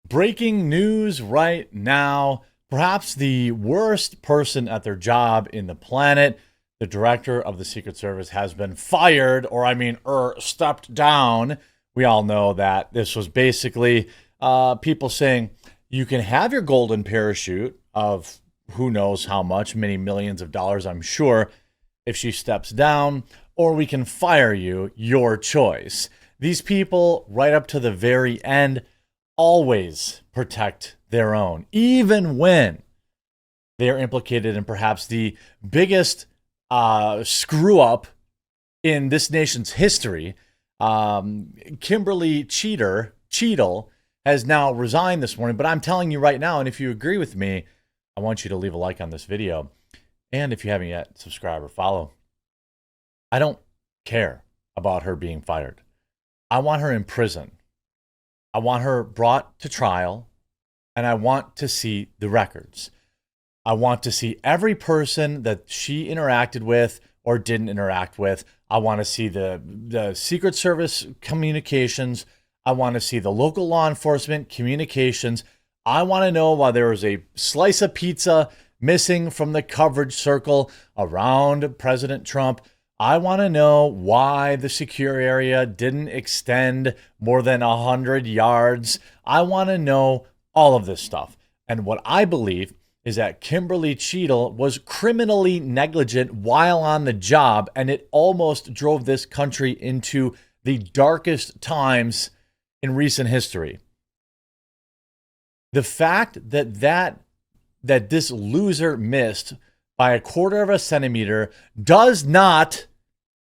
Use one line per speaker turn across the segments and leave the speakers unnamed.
Breaking news right now. Perhaps the worst person at their job in the planet, the director of the Secret Service, has been fired, stepped down. We all know that this was basically people saying you can have your golden parachute of who knows how much, many millions of dollars, I'm sure, if she steps down, or we can fire you, your choice. These people, right up to the very end, always protect their own, even when they are implicated in perhaps the biggest screw up in this nation's history. Kimberly Cheadle has now resigned this morning, but I'm telling you right now, and if you agree with me, I want you to leave a like on this video. And if you haven't yet, subscribe or follow. I don't care about her being fired. I want her in prison. I want her brought to trial, and I want to see the records. I want to see every person that she interacted with or didn't interact with. I want to see the Secret Service communications. I want to see the local law enforcement communications. I want to know why there was a slice of pizza missing from the coverage circle around President Trump. I want to know why the secure area didn't extend more than 100 yards. I want to know all of this stuff. And what I believe is that Kimberly Cheadle was criminally negligent while on the job, and it almost drove this country into the darkest times in recent history. The fact that this loser missed by a quarter of a centimeter does not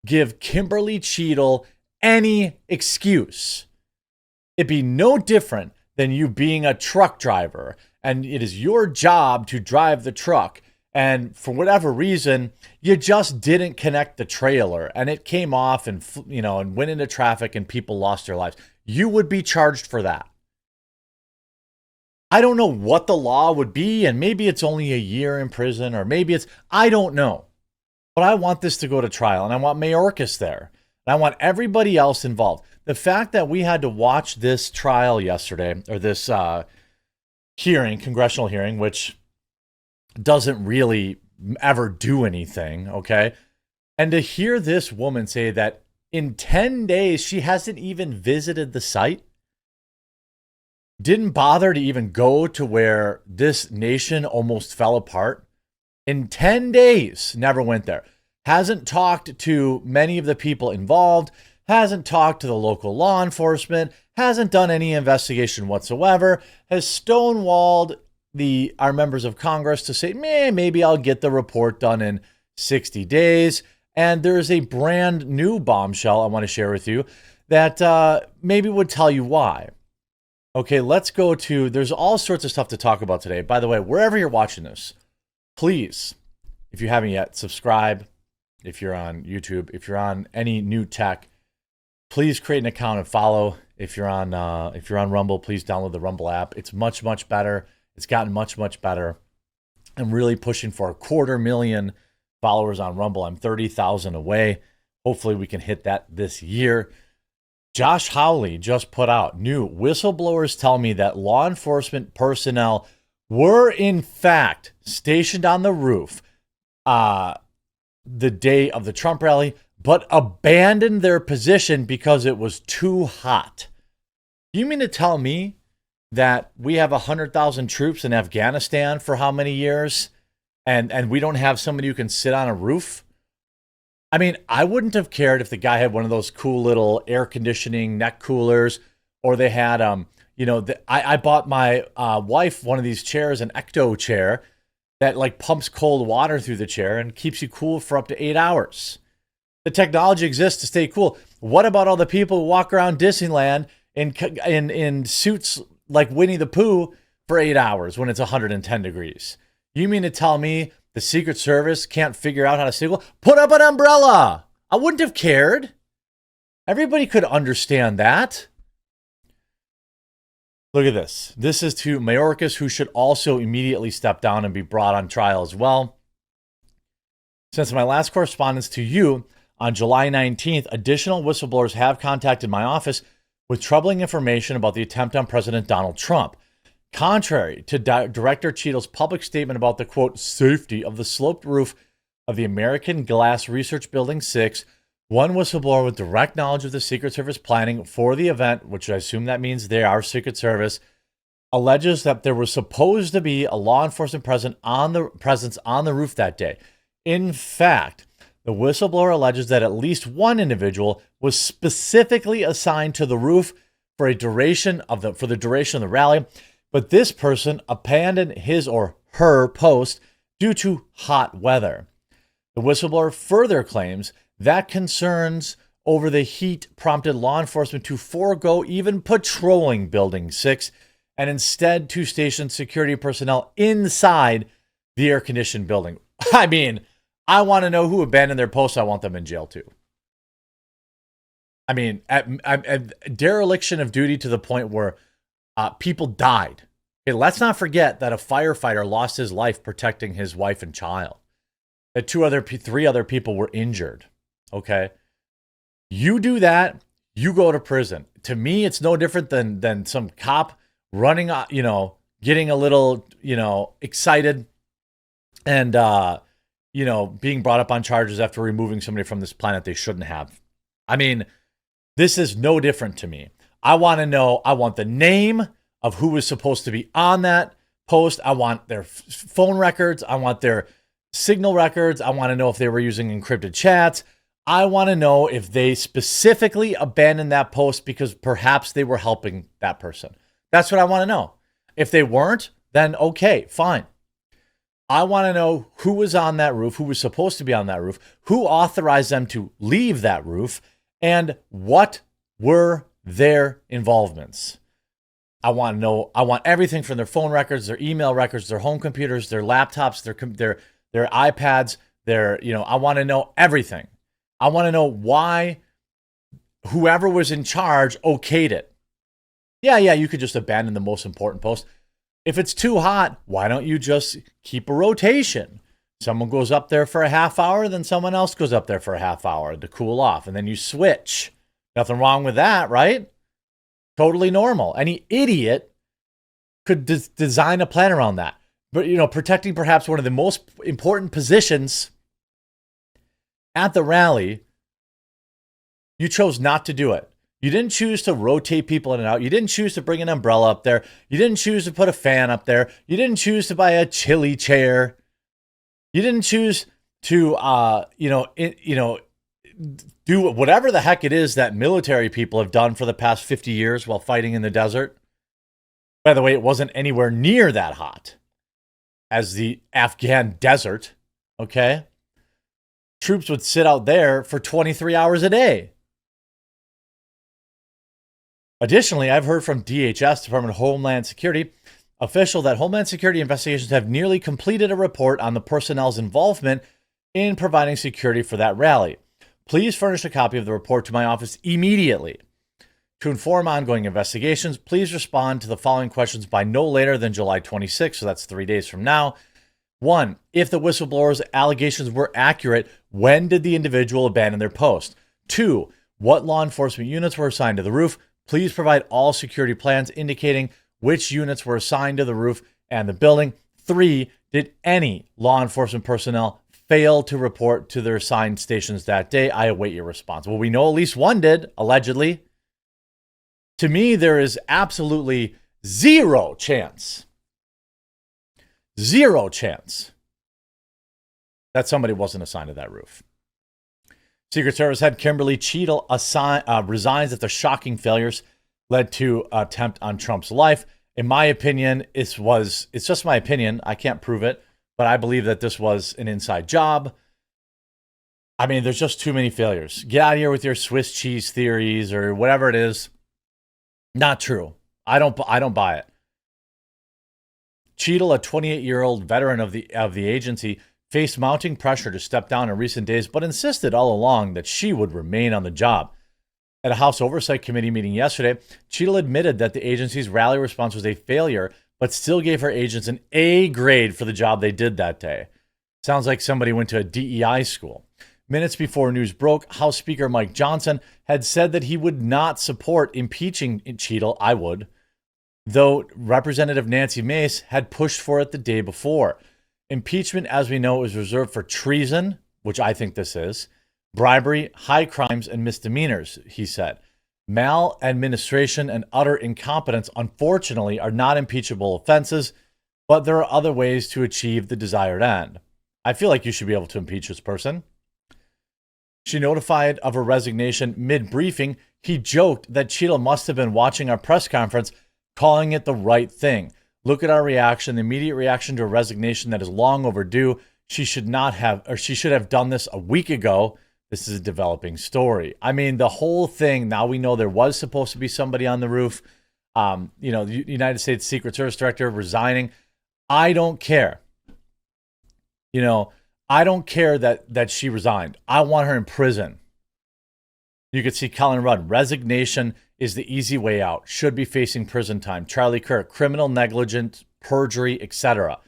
give Kimberly Cheadle any excuse. It'd be no different than you being a truck driver, and it is your job to drive the truck, and for whatever reason, you just didn't connect the trailer, and it came off and went into traffic, and people lost their lives. You would be charged for that. I don't know what the law would be, and maybe it's only a year in prison, or maybe I don't know. But I want this to go to trial, and I want Mayorkas there, and I want everybody else involved. The fact that we had to watch this trial yesterday, or this congressional hearing, which doesn't really ever do anything, okay? And to hear this woman say that in 10 days, she hasn't even visited the site, didn't bother to even go to where this nation almost fell apart. In 10 days, never went there. Hasn't talked to many of the people involved, hasn't talked to the local law enforcement, hasn't done any investigation whatsoever, has stonewalled our members of Congress to say, maybe I'll get the report done in 60 days. And there's a brand new bombshell I want to share with you that maybe would tell you why. Okay, let's go to, there's all sorts of stuff to talk about today. By the way, wherever you're watching this, please, if you haven't yet, subscribe. If you're on YouTube, if you're on any new tech, please create an account and follow. If you're on Rumble, please download the Rumble app. It's much, much better. It's gotten much, much better. I'm really pushing for 250,000 followers on Rumble. I'm 30,000 away. Hopefully we can hit that this year. Josh Hawley just put out new whistleblowers tell me that law enforcement personnel were in fact stationed on the roof the day of the Trump rally, but abandoned their position because it was too hot. You mean to tell me that we have 100,000 troops in Afghanistan for how many years, and we don't have somebody who can sit on a roof? I mean, I wouldn't have cared if the guy had one of those cool little air conditioning neck coolers, or they had, I bought my wife one of these chairs, an Ecto chair that like pumps cold water through the chair and keeps you cool for up to 8 hours. The technology exists to stay cool. What about all the people who walk around Disneyland in suits like Winnie the Pooh for 8 hours when it's 110 degrees? You mean to tell me the Secret Service can't figure out how to stay cool? Put up an umbrella. I wouldn't have cared. Everybody could understand that. Look at this. This is to Mayorkas, who should also immediately step down and be brought on trial as well. Since my last correspondence to you on July 19th, additional whistleblowers have contacted my office with troubling information about the attempt on President Donald Trump. Contrary to Director Cheadle's public statement about the, quote, safety of the sloped roof of the American Glass Research Building 6, one whistleblower with direct knowledge of the Secret Service planning for the event, which I assume that means they are Secret Service, alleges that there was supposed to be a law enforcement presence on the roof that day. In fact, the whistleblower alleges that at least one individual was specifically assigned to the roof for the duration of the rally, but this person abandoned his or her post due to hot weather. The whistleblower further claims that concerns over the heat prompted law enforcement to forego even patrolling Building 6 and instead to station security personnel inside the air-conditioned building. I mean, I want to know who abandoned their post. I want them in jail too. I mean, at dereliction of duty to the point where people died. Okay, let's not forget that a firefighter lost his life protecting his wife and child. That three other people were injured. Okay, you do that, you go to prison. To me, it's no different than some cop running, getting a little, excited and, being brought up on charges after removing somebody from this planet they shouldn't have. I mean, this is no different to me. I want to know, I want the name of who was supposed to be on that post. I want their phone records. I want their signal records. I want to know if they were using encrypted chats. I want to know if they specifically abandoned that post because perhaps they were helping that person. That's what I want to know. If they weren't, then okay, fine. I want to know who was on that roof, who was supposed to be on that roof, who authorized them to leave that roof, and what were their involvements. I want to know, I want everything from their phone records, their email records, their home computers, their laptops, their iPads, I want to know everything. I want to know why whoever was in charge okayed it. Yeah, you could just abandon the most important post. If it's too hot, why don't you just keep a rotation? Someone goes up there for a half hour, then someone else goes up there for a half hour to cool off, and then you switch. Nothing wrong with that, right? Totally normal. Any idiot could design a plan around that. But, protecting perhaps one of the most important positions at the rally, you chose not to do it. You didn't choose to rotate people in and out. You didn't choose to bring an umbrella up there. You didn't choose to put a fan up there. You didn't choose to buy a chilly chair. You didn't choose to, do whatever the heck it is that military people have done for the past 50 years while fighting in the desert. By the way, it wasn't anywhere near that hot as the Afghan desert, okay? Troops would sit out there for 23 hours a day. Additionally, I've heard from DHS, Department of Homeland Security, official that Homeland Security investigations have nearly completed a report on the personnel's involvement in providing security for that rally. Please furnish a copy of the report to my office immediately. To inform ongoing investigations, please respond to the following questions by no later than July 26th, so that's 3 days from now. 1. If the whistleblower's allegations were accurate, when did the individual abandon their post? 2. What law enforcement units were assigned to the roof? Please provide all security plans indicating which units were assigned to the roof and the building. 3. Did any law enforcement personnel fail to report to their assigned stations that day? I await your response. Well, we know at least one did, allegedly. To me, there is absolutely zero chance that somebody wasn't assigned to that roof. Secret Service head Kimberly Cheadle resigns after shocking failures led to an attempt on Trump's life. In my opinion, it's just my opinion. I can't prove it, but I believe that this was an inside job. I mean, there's just too many failures. Get out of here with your Swiss cheese theories or whatever it is. Not true. I don't buy it. Cheadle, a 28-year-old veteran of the agency, faced mounting pressure to step down in recent days, but insisted all along that she would remain on the job. At a House Oversight Committee meeting yesterday, Cheadle admitted that the agency's rally response was a failure, but still gave her agents an A grade for the job they did that day. Sounds like somebody went to a DEI school. Minutes before news broke, House Speaker Mike Johnson had said that he would not support impeaching Cheadle. I would. though Representative Nancy Mace had pushed for it the day before. Impeachment, as we know, is reserved for treason, which I think this is, bribery, high crimes, and misdemeanors, he said. Maladministration and utter incompetence, unfortunately, are not impeachable offenses, but there are other ways to achieve the desired end. I feel like you should be able to impeach this person. She notified of her resignation mid-briefing. He joked that Cheadle must have been watching our press conference, calling it the right thing. Look at our reaction, the immediate reaction to a resignation that is long overdue. She should have done this a week ago. This is a developing story. I mean, the whole thing, now we know there was supposed to be somebody on the roof. The United States Secret Service director resigning. I don't care. I don't care that she resigned. I want her in prison. You could see Colin Rudd. Resignation is the easy way out. Should be facing prison time. Charlie Kirk, criminal negligence, perjury, etc.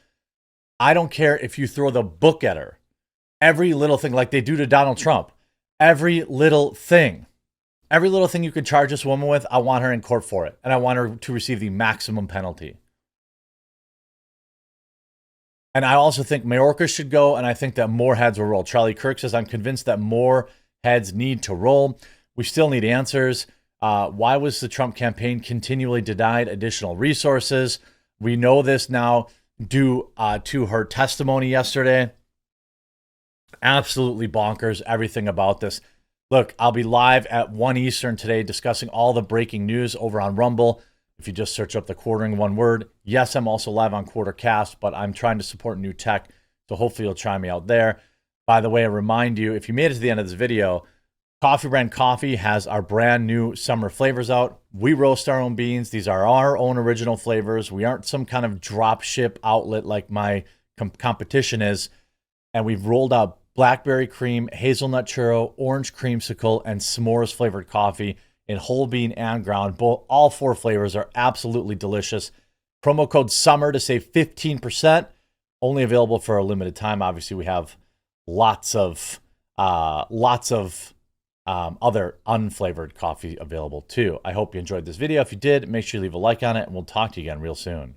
I don't care if you throw the book at her. Every little thing, like they do to Donald Trump. Every little thing you could charge this woman with, I want her in court for it. And I want her to receive the maximum penalty. And I also think Mayorkas should go, and I think that more heads will roll. Charlie Kirk says, I'm convinced that more heads need to roll. We still need answers. Why was the Trump campaign continually denied additional resources? We know this now due to her testimony yesterday. Absolutely bonkers, everything about this. Look, I'll be live at 1 Eastern today discussing all the breaking news over on Rumble. If you just search up the Quartering one word. Yes, I'm also live on Quartercast, but I'm trying to support new tech, so hopefully you'll try me out there. By the way, I remind you, if you made it to the end of this video, Coffee Brand Coffee has our brand new summer flavors out. We roast our own beans. These are our own original flavors. We aren't some kind of drop ship outlet like my competition is. And we've rolled out blackberry cream, hazelnut churro, orange creamsicle, and s'mores flavored coffee in whole bean and ground. All 4 flavors are absolutely delicious. Promo code SUMMER to save 15%. Only available for a limited time. Obviously, we have lots of other unflavored coffee available too. I hope you enjoyed this video. If you did, make sure you leave a like on it, and we'll talk to you again real soon.